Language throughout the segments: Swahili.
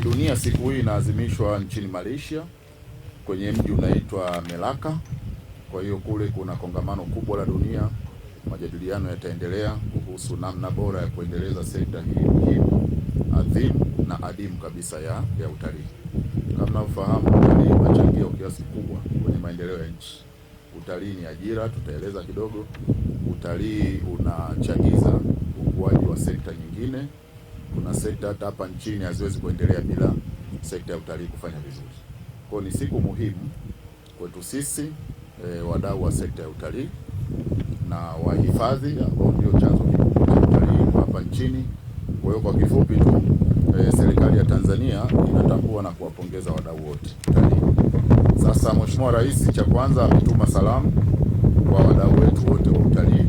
Kidunia siku hii inaadhimishwa nchini Malaysia kwenye mji unaitwa Melaka. Kwa hiyo kule kuna kongamano kubwa la dunia, majadiliano yataendelea kuhusu namna bora ya kuendeleza sekta hii muhimu, adhimu na adimu kabisa ya utalii. Kama mnafahamu, utalii unachangia kwa kiasi kikubwa kwenye maendeleo ya nchi. Utalii ni ajira, tutaeleza kidogo. Utalii unachagiza ukuaji wa sekta nyingine. Kuna sekta hata hapa nchini haziwezi kuendelea bila sekta ya utalii kufanya vizuri. Kwa ni siku muhimu kwetu sisi wadau wa sekta ya utalii na wahifadhi ambao ndio chanzo kikubwa cha utalii hapa nchini. Kwa hiyo kwa kifupi tu, serikali ya Tanzania inatambua na kuwapongeza wadau wote utalii. Sasa Mheshimiwa Rais cha kwanza ametuma salamu kwa wadau wetu wote wa utalii.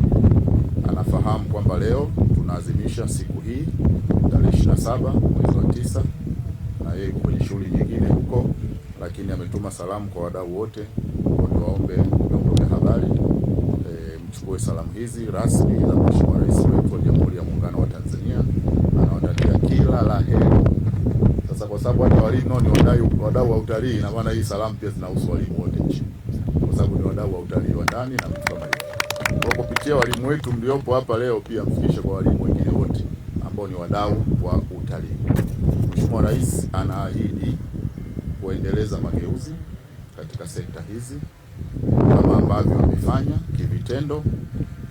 Anafahamu kwamba leo tunaadhimisha siku hii tarehe 27 mwezi wa 9, na yeye yuko kwenye shughuli nyingine huko, lakini ametuma salamu kwa wadau wote. Waombe vyombo vya habari mchukue salamu hizi rasmi za Mheshimiwa Rais wetu wa Jamhuri ya Muungano wa Tanzania. Anawatakia kila la heri. Sasa kwa sababu hata walimu nao ni wadau wa utalii, na maana hii salamu pia zinahusu walimu wote nchini, kwa sababu ni wadau wa utalii wa ndani na vitu kama hivyo. Kwa kupitia walimu wetu mliopo hapa leo, pia mfikishe kwa walimu wengine wote ambao ni wadau wa utalii. Mheshimiwa Rais anaahidi kuendeleza mageuzi katika sekta hizi kama ambavyo amefanya kivitendo,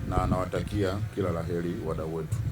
na anawatakia kila laheri wadau wetu.